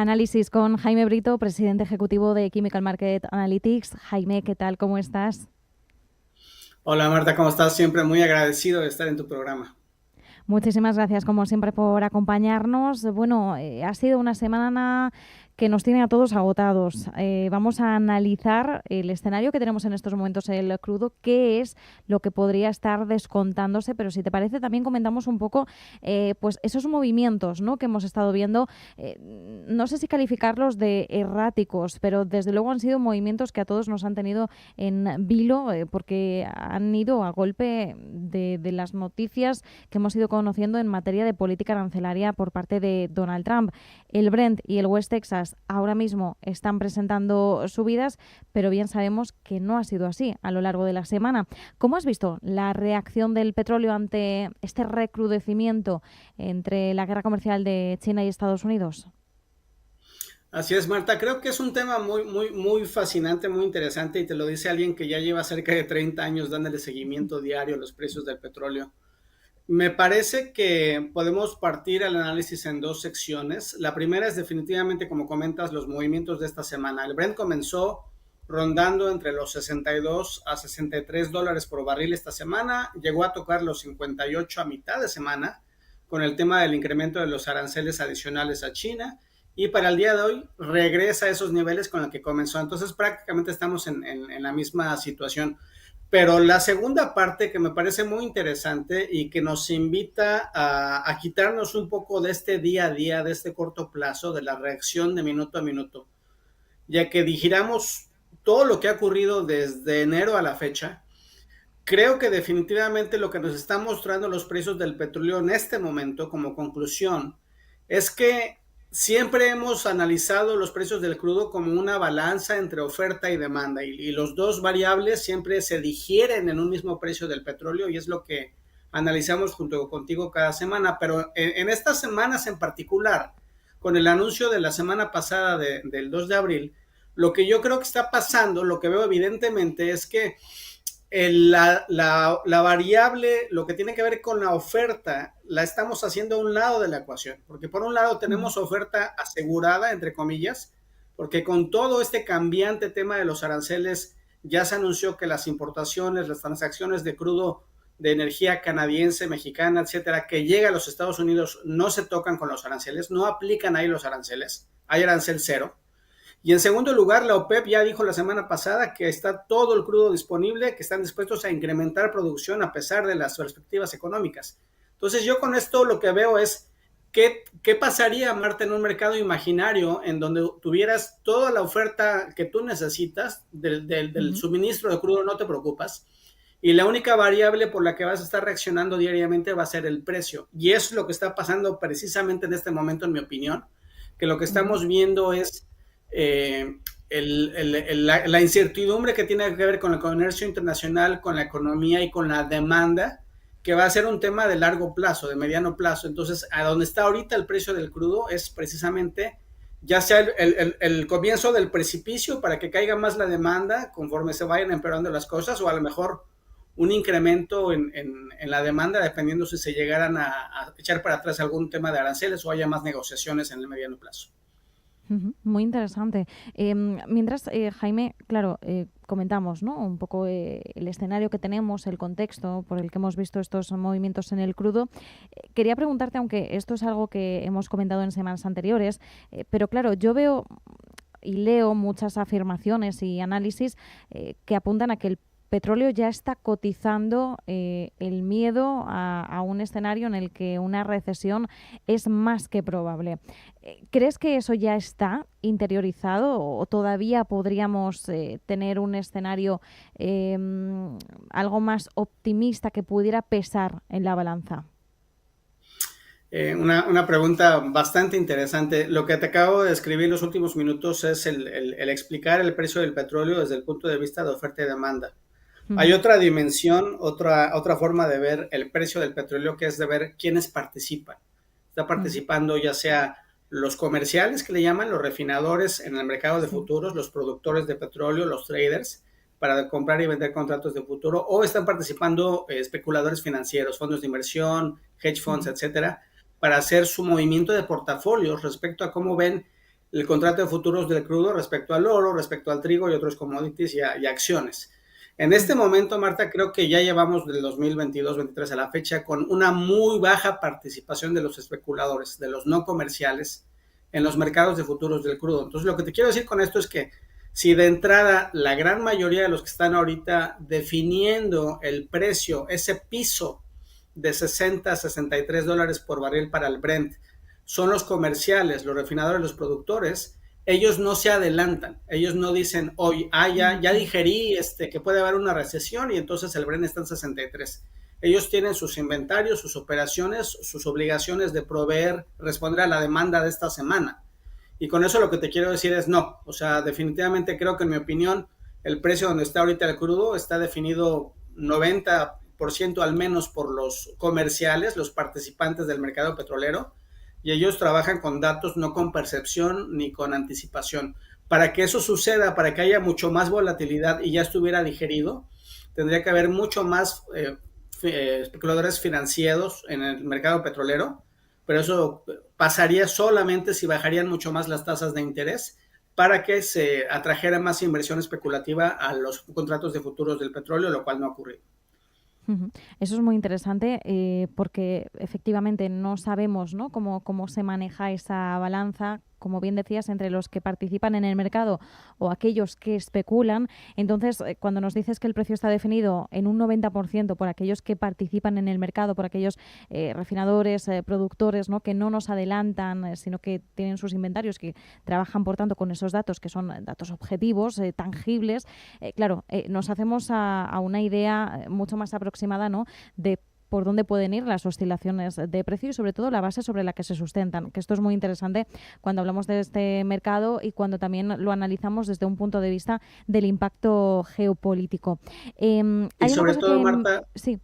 Análisis con Jaime Brito, presidente ejecutivo de Chemical Market Analytics. Jaime, ¿qué tal? ¿Cómo estás? Hola Marta, ¿cómo estás? Siempre muy agradecido de estar en tu programa. Muchísimas gracias, como siempre, por acompañarnos. Bueno, ha sido una semana que nos tiene a todos agotados. Vamos a analizar el escenario que tenemos en estos momentos, el crudo, qué es lo que podría estar descontándose, pero si te parece también comentamos un poco pues esos movimientos, ¿no?, que hemos estado viendo. No sé si calificarlos de erráticos, pero desde luego han sido movimientos que a todos nos han tenido en vilo, porque han ido a golpe de las noticias que hemos ido conociendo en materia de política arancelaria por parte de Donald Trump. El Brent y el West Texas ahora mismo están presentando subidas, pero bien sabemos que no ha sido así a lo largo de la semana. ¿Cómo has visto la reacción del petróleo ante este recrudecimiento entre la guerra comercial de China y Estados Unidos? Así es, Marta, creo que es un tema muy fascinante, muy interesante y te lo dice alguien que ya lleva cerca de 30 años dándole seguimiento diario a los precios del petróleo. Me parece que podemos partir el análisis en dos secciones. La primera es definitivamente, como comentas, los movimientos de esta semana. El Brent comenzó rondando entre los 62 a 63 dólares por barril esta semana, llegó a tocar los 58 a mitad de semana con el tema del incremento de los aranceles adicionales a China y para el día de hoy regresa a esos niveles con los que comenzó. Entonces prácticamente estamos en la misma situación. Pero la segunda parte que me parece muy interesante y que nos invita a quitarnos un poco de este día a día, de este corto plazo, de la reacción de minuto a minuto, ya que dijéramos todo lo que ha ocurrido desde enero a la fecha, creo que definitivamente lo que nos están mostrando los precios del petróleo en este momento como conclusión es que siempre hemos analizado los precios del crudo como una balanza entre oferta y demanda y los dos variables siempre se digieren en un mismo precio del petróleo y es lo que analizamos junto contigo cada semana, pero en estas semanas en particular, con el anuncio de la semana pasada del 2 de abril, lo que yo creo que está pasando, lo que veo evidentemente es que la variable, lo que tiene que ver con la oferta, la estamos haciendo a un lado de la ecuación, porque por un lado tenemos oferta asegurada, entre comillas, porque con todo este cambiante tema de los aranceles, ya se anunció que las importaciones, las transacciones de crudo de energía canadiense, mexicana, etcétera, que llega a los Estados Unidos no se tocan con los aranceles, no aplican ahí los aranceles, hay arancel cero. Y en segundo lugar, la OPEP ya dijo la semana pasada que está todo el crudo disponible, que están dispuestos a incrementar producción a pesar de las perspectivas económicas. Entonces yo con esto lo que veo es qué pasaría, Marta, en un mercado imaginario en donde tuvieras toda la oferta que tú necesitas del suministro de crudo, no te preocupas, y la única variable por la que vas a estar reaccionando diariamente va a ser el precio. Y es lo que está pasando precisamente en este momento, en mi opinión, que lo que estamos viendo es eh, la incertidumbre que tiene que ver con el comercio internacional, con la economía y con la demanda, que va a ser un tema de largo plazo, de mediano plazo. Entonces, a donde está ahorita el precio del crudo es precisamente ya sea el comienzo del precipicio para que caiga más la demanda conforme se vayan empeorando las cosas, o a lo mejor un incremento en la demanda, dependiendo si se llegaran a echar para atrás algún tema de aranceles o haya más negociaciones en el mediano plazo. Muy interesante. Mientras, Jaime, claro, comentamos, ¿no?, un poco el escenario que tenemos, el contexto por el que hemos visto estos movimientos en el crudo. Quería preguntarte, aunque esto es algo que hemos comentado en semanas anteriores, pero claro, yo veo y leo muchas afirmaciones y análisis que apuntan a que el petróleo ya está cotizando el miedo a un escenario en el que una recesión es más que probable. ¿Crees que eso ya está interiorizado o todavía podríamos tener un escenario eh, algo más optimista que pudiera pesar en la balanza? Una pregunta bastante interesante. Lo que te acabo de escribir en los últimos minutos es el explicar el precio del petróleo desde el punto de vista de oferta y demanda. Hay Ujú, otra dimensión, otra forma de ver el precio del petróleo, que es de ver quiénes participan. Está ujú, participando ya sea los comerciales, que le llaman, los refinadores en el mercado de sí. futuros, los productores de petróleo, los traders, para comprar y vender contratos de futuro, o están participando especuladores financieros, fondos de inversión, hedge funds, Ujú, etcétera, para hacer su movimiento de portafolios respecto a cómo ven. el contrato de futuros del crudo respecto al oro, respecto al trigo y otros commodities y acciones. En este momento, Marta, creo que ya llevamos del 2022-23 a la fecha con una muy baja participación de los especuladores, de los no comerciales, en los mercados de futuros del crudo. Entonces, lo que te quiero decir con esto es que si de entrada la gran mayoría de los que están ahorita definiendo el precio, ese piso de 60 a 63 dólares por barril para el Brent, son los comerciales, los refinadores, los productores, ellos no se adelantan, ellos no dicen, hoy, ya digerí que puede haber una recesión y entonces el Brent está en 63. Ellos tienen sus inventarios, sus operaciones, sus obligaciones de proveer, responder a la demanda de esta semana. Y con eso lo que te quiero decir es no, o sea, definitivamente creo que en mi opinión el precio donde está ahorita el crudo está definido 90% al menos por los comerciales, los participantes del mercado petrolero, y ellos trabajan con datos, no con percepción ni con anticipación. Para que eso suceda, para que haya mucho más volatilidad y ya estuviera digerido, tendría que haber mucho más especuladores financieros en el mercado petrolero, pero eso pasaría solamente si bajarían mucho más las tasas de interés para que se atrajera más inversión especulativa a los contratos de futuros del petróleo, lo cual no ha ocurrido. Eso es muy interesante porque efectivamente no sabemos, ¿no?, cómo se maneja esa balanza, como bien decías, entre los que participan en el mercado o aquellos que especulan. Entonces, cuando nos dices que el precio está definido en un 90% por aquellos que participan en el mercado, por aquellos refinadores, productores, ¿no?, que no nos adelantan, sino que tienen sus inventarios, que trabajan, por tanto, con esos datos que son datos objetivos, tangibles, claro, nos hacemos a una idea mucho más aproximada, ¿no?, de por dónde pueden ir las oscilaciones de precio y sobre todo la base sobre la que se sustentan, que esto es muy interesante cuando hablamos de este mercado y cuando también lo analizamos desde un punto de vista del impacto geopolítico. Y sobre todo, Marta, sí.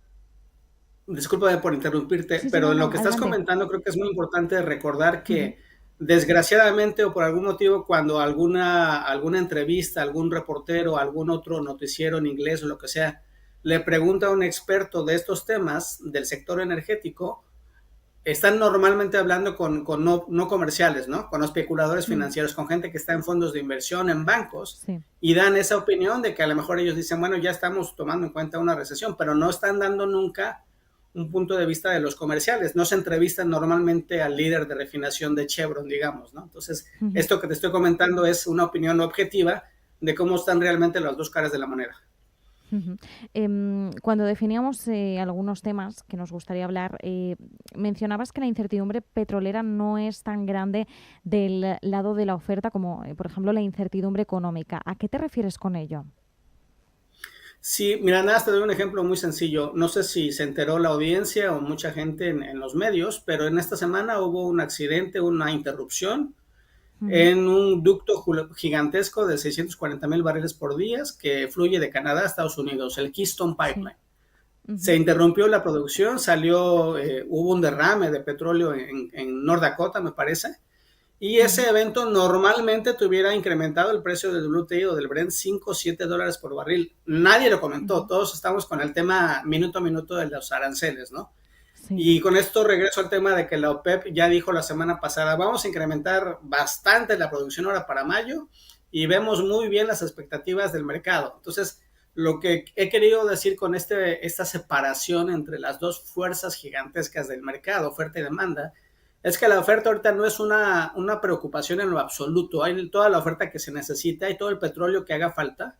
Discúlpame por interrumpirte, Sí, pero no, lo no, que estás adelante. comentando creo que es muy importante recordar Uh-huh. que desgraciadamente o por algún motivo cuando alguna entrevista, algún reportero, algún otro noticiero en inglés o lo que sea, le pregunta a un experto de estos temas del sector energético, están normalmente hablando con no comerciales, ¿no? Con especuladores financieros, con gente que está en fondos de inversión, en bancos, Sí. y dan esa opinión de que a lo mejor ellos dicen, bueno, ya estamos tomando en cuenta una recesión, pero no están dando nunca un punto de vista de los comerciales. No se entrevistan normalmente al líder de refinación de Chevron, digamos, ¿no? Entonces, Uh-huh. esto que te estoy comentando es una opinión objetiva de cómo están realmente las dos caras de la moneda. Uh-huh. Cuando definíamos algunos temas que nos gustaría hablar, mencionabas que la incertidumbre petrolera no es tan grande del lado de la oferta como, por ejemplo, la incertidumbre económica. ¿A qué te refieres con ello? Sí, mira, nada, te doy un ejemplo muy sencillo. No sé si se enteró la audiencia o mucha gente en los medios, pero en esta semana hubo un accidente, una interrupción Uh-huh. en un ducto gigantesco de 640,000 barriles por día que fluye de Canadá a Estados Unidos, el Keystone Sí. Pipeline. Se Uh-huh. interrumpió la producción, hubo un derrame de petróleo en North Dakota, me parece, y Uh-huh. ese evento normalmente tuviera incrementado el precio del WTI o del Brent 5 o 7 dólares por barril. Nadie lo comentó, Uh-huh. todos estamos con el tema minuto a minuto de los aranceles, ¿no? Sí. Y con esto regreso al tema de que la OPEP ya dijo la semana pasada, vamos a incrementar bastante la producción ahora para mayo y vemos muy bien las expectativas del mercado. Entonces, lo que he querido decir con esta separación entre las dos fuerzas gigantescas del mercado, oferta y demanda, es que la oferta ahorita no es una preocupación en lo absoluto. Hay toda la oferta que se necesita, hay todo el petróleo que haga falta,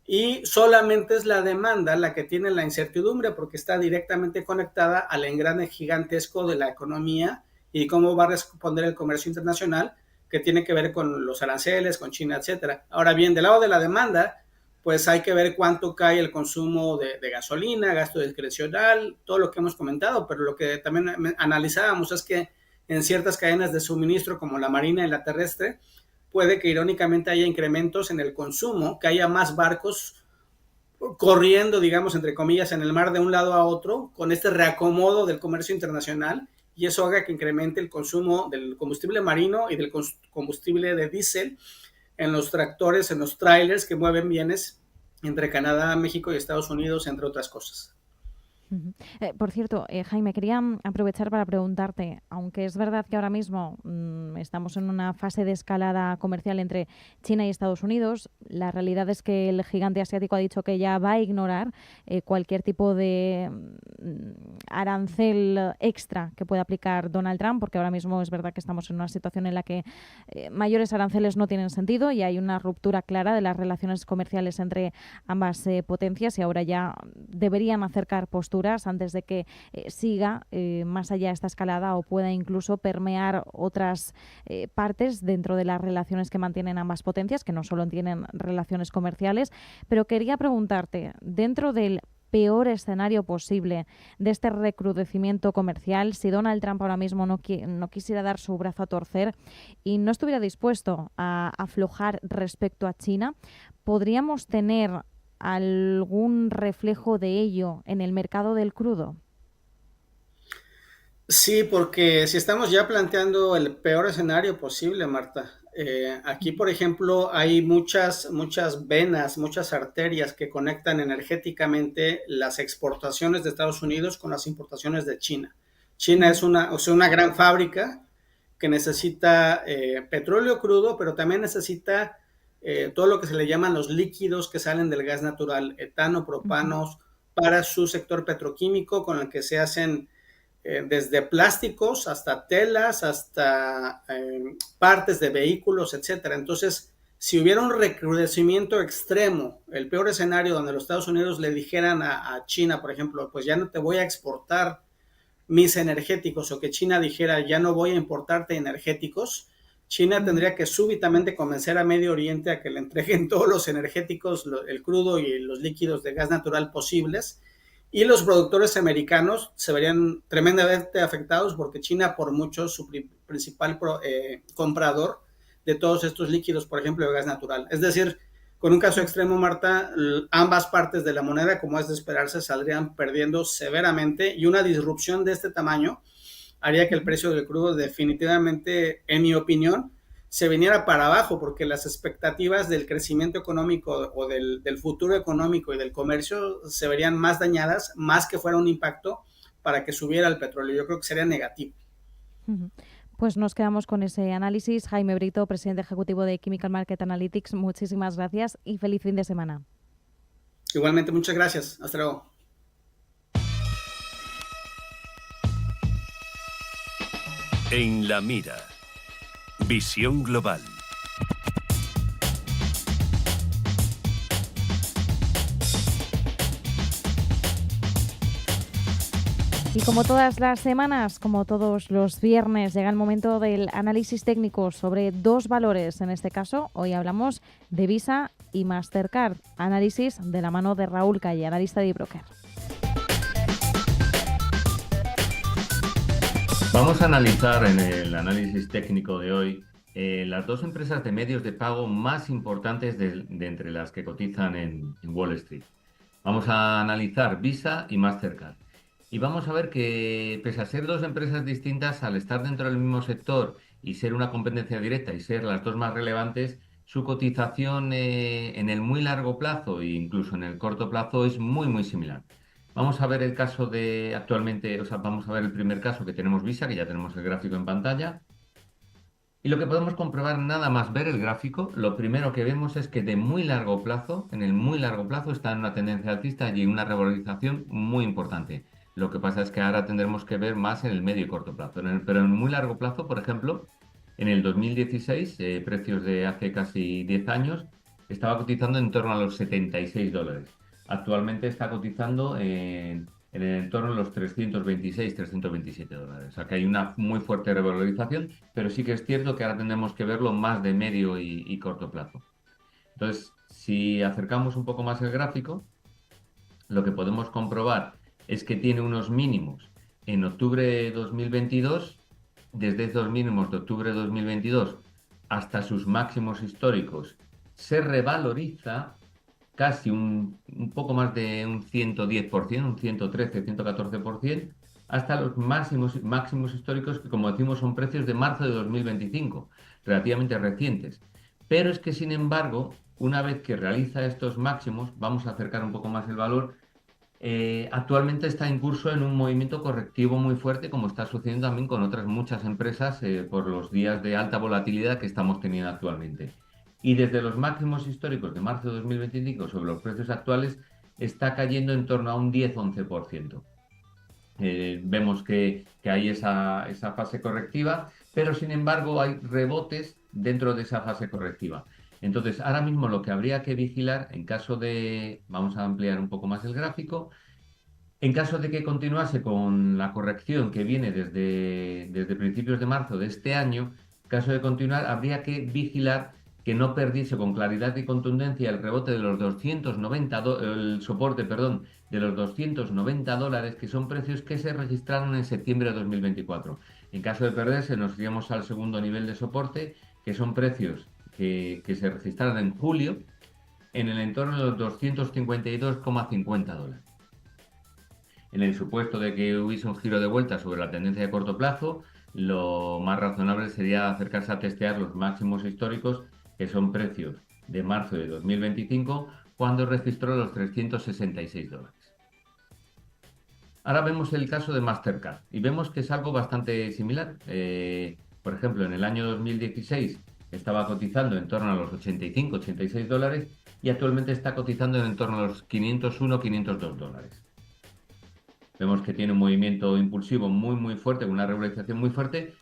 y solamente es la demanda la que tiene la incertidumbre porque está directamente conectada al engrane gigantesco de la economía y cómo va a responder el comercio internacional que tiene que ver con los aranceles, con China, etcétera. Ahora bien, del lado de la demanda, pues hay que ver cuánto cae el consumo de gasolina, gasto discrecional, todo lo que hemos comentado, pero lo que también analizábamos es que en ciertas cadenas de suministro como la marina y la terrestre, puede que irónicamente haya incrementos en el consumo, que haya más barcos corriendo, digamos, entre comillas, en el mar de un lado a otro, con este reacomodo del comercio internacional, y eso haga que incremente el consumo del combustible marino y del combustible de diésel en los tractores, en los trailers que mueven bienes entre Canadá, México y Estados Unidos, entre otras cosas. Ujú. Por cierto, Jaime, quería aprovechar para preguntarte, aunque es verdad que ahora mismo estamos en una fase de escalada comercial entre China y Estados Unidos, la realidad es que el gigante asiático ha dicho que ya va a ignorar cualquier tipo de arancel extra que pueda aplicar Donald Trump, porque ahora mismo es verdad que estamos en una situación en la que mayores aranceles no tienen sentido y hay una ruptura clara de las relaciones comerciales entre ambas potencias y ahora ya deberían acercar posturas antes de que siga más allá esta escalada o pueda incluso permear otras partes dentro de las relaciones que mantienen ambas potencias, que no solo tienen relaciones comerciales. Pero quería preguntarte, dentro del peor escenario posible de este recrudecimiento comercial, si Donald Trump ahora mismo no quisiera dar su brazo a torcer y no estuviera dispuesto a aflojar respecto a China, ¿podríamos tener algún reflejo de ello en el mercado del crudo? Sí, porque si estamos ya planteando el peor escenario posible, Marta, aquí, por ejemplo, hay muchas venas, muchas arterias que conectan energéticamente las exportaciones de Estados Unidos con las importaciones de China. China es una gran fábrica que necesita petróleo crudo, pero también necesita todo lo que se le llaman los líquidos que salen del gas natural, etano, propanos, para su sector petroquímico, con el que se hacen desde plásticos hasta telas, hasta partes de vehículos, etcétera. Entonces, si hubiera un recrudecimiento extremo, el peor escenario donde los Estados Unidos le dijeran a China, por ejemplo, pues ya no te voy a exportar mis energéticos, o que China dijera ya no voy a importarte energéticos, China tendría que súbitamente convencer a Medio Oriente a que le entreguen todos los energéticos, el crudo y los líquidos de gas natural posibles, y los productores americanos se verían tremendamente afectados porque China por mucho es su principal comprador de todos estos líquidos, por ejemplo, de gas natural. Es decir, con un caso extremo, Marta, ambas partes de la moneda, como es de esperarse, saldrían perdiendo severamente, y una disrupción de este tamaño haría que el precio del crudo definitivamente, en mi opinión, se viniera para abajo, porque las expectativas del crecimiento económico o del futuro económico y del comercio se verían más dañadas, más que fuera un impacto para que subiera el petróleo. Yo creo que sería negativo. Pues nos quedamos con ese análisis. Jaime Brito, presidente ejecutivo de Chemical Market Analytics, muchísimas gracias y feliz fin de semana. Igualmente, muchas gracias. Hasta luego. En la mira. Visión global. Y como todas las semanas, como todos los viernes, llega el momento del análisis técnico sobre dos valores. En este caso, hoy hablamos de Visa y Mastercard. Análisis de la mano de Raúl Calle, analista de eBroker. Vamos a analizar en el análisis técnico de hoy las dos empresas de medios de pago más importantes de entre las que cotizan en Wall Street. Vamos a analizar Visa y Mastercard. Y vamos a ver que, pese a ser dos empresas distintas, al estar dentro del mismo sector y ser una competencia directa y ser las dos más relevantes, su cotización en el muy largo plazo e incluso en el corto plazo es muy similar. Vamos a ver el caso de actualmente, vamos a ver el primer caso que tenemos Visa, que ya tenemos el gráfico en pantalla. Y lo que podemos comprobar nada más ver el gráfico, lo primero que vemos es que de muy largo plazo, en el muy largo plazo, está en una tendencia alcista y en una revalorización muy importante. Lo que pasa es que ahora tendremos que ver más en el medio y corto plazo. Pero en muy largo plazo, por ejemplo, en el 2016, precios de hace casi 10 años, estaba cotizando en torno a los $76. Actualmente está cotizando en el entorno de los $326, $327. O sea que hay una muy fuerte revalorización, pero sí que es cierto que ahora tendremos que verlo más de medio y corto plazo. Entonces, si acercamos un poco más el gráfico, lo que podemos comprobar es que tiene unos mínimos en octubre de 2022, desde esos mínimos de octubre de 2022 hasta sus máximos históricos, se revaloriza casi un poco más de un 110%, un 113, 114%, hasta los máximos históricos, que como decimos son precios de marzo de 2025, relativamente recientes. Pero es que, sin embargo, una vez que realiza estos máximos, vamos a acercar un poco más el valor, actualmente está en curso en un movimiento correctivo muy fuerte, como está sucediendo también con otras muchas empresas por los días de alta volatilidad que estamos teniendo actualmente. Y desde los máximos históricos de marzo de 2025 sobre los precios actuales está cayendo en torno a un 10-11%. Vemos que hay esa fase correctiva, pero sin embargo hay rebotes dentro de esa fase correctiva. Entonces, ahora mismo lo que habría que vigilar en caso de, vamos a ampliar un poco más el gráfico, en caso de que continuase con la corrección que viene desde principios de marzo de este año, en caso de continuar, habría que vigilar que no perdiese con claridad y contundencia el rebote de los 290, el soporte, perdón, de los $290, que son precios que se registraron en septiembre de 2024. En caso de perderse, nos iríamos al segundo nivel de soporte, que son precios que se registraron en julio, en el entorno de los $252,50. En el supuesto de que hubiese un giro de vuelta sobre la tendencia de corto plazo, lo más razonable sería acercarse a testear los máximos históricos, que son precios de marzo de 2025, cuando registró los $366. Ahora vemos el caso de Mastercard y vemos que es algo bastante similar. Por ejemplo, en el año 2016 estaba cotizando en torno a los $85-86 y actualmente está cotizando en torno a los $501-502. Vemos que tiene un movimiento impulsivo muy fuerte, con una regularización muy fuerte,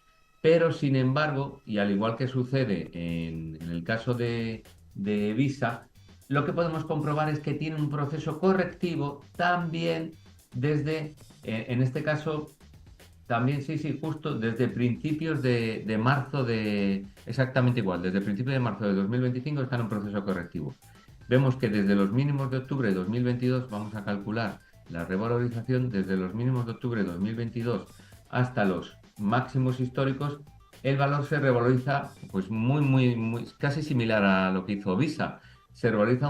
pero sin embargo, y al igual que sucede en el caso de Visa, lo que podemos comprobar es que tiene un proceso correctivo también desde, en este caso, también justo desde principios de marzo exactamente igual, desde principios de marzo de 2025 está en un proceso correctivo. Vemos que desde los mínimos de octubre de 2022, vamos a calcular la revalorización desde los mínimos de octubre de 2022 hasta los máximos históricos, el valor se revaloriza pues casi similar a lo que hizo Visa, se revaloriza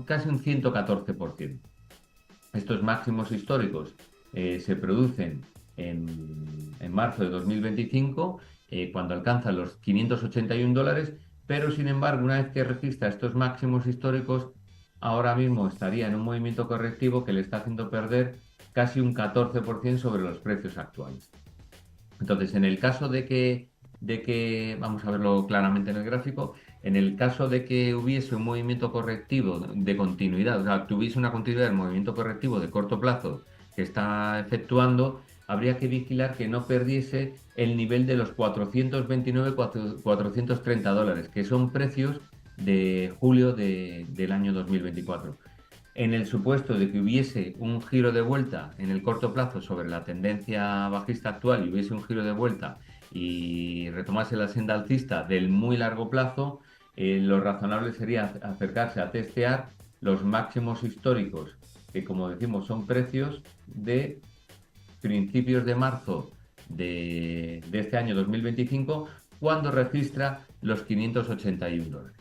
casi un 114%. Estos máximos históricos se producen en marzo de 2025, cuando alcanzan los $581, pero sin embargo, una vez que registra estos máximos históricos, ahora mismo estaría en un movimiento correctivo que le está haciendo perder casi un 14% sobre los precios actuales. Entonces, en el caso de que, vamos a verlo claramente en el gráfico, en el caso de que hubiese un movimiento correctivo de continuidad, o sea, tuviese una continuidad del movimiento correctivo de corto plazo que está efectuando, habría que vigilar que no perdiese el nivel de los $429-430, que son precios de julio del año 2024. En el supuesto de que hubiese un giro de vuelta en el corto plazo sobre la tendencia bajista actual y hubiese un giro de vuelta y retomase la senda alcista del muy largo plazo, lo razonable sería acercarse a testear los máximos históricos, que como decimos son precios de principios de marzo de este año 2025, cuando registra los $581.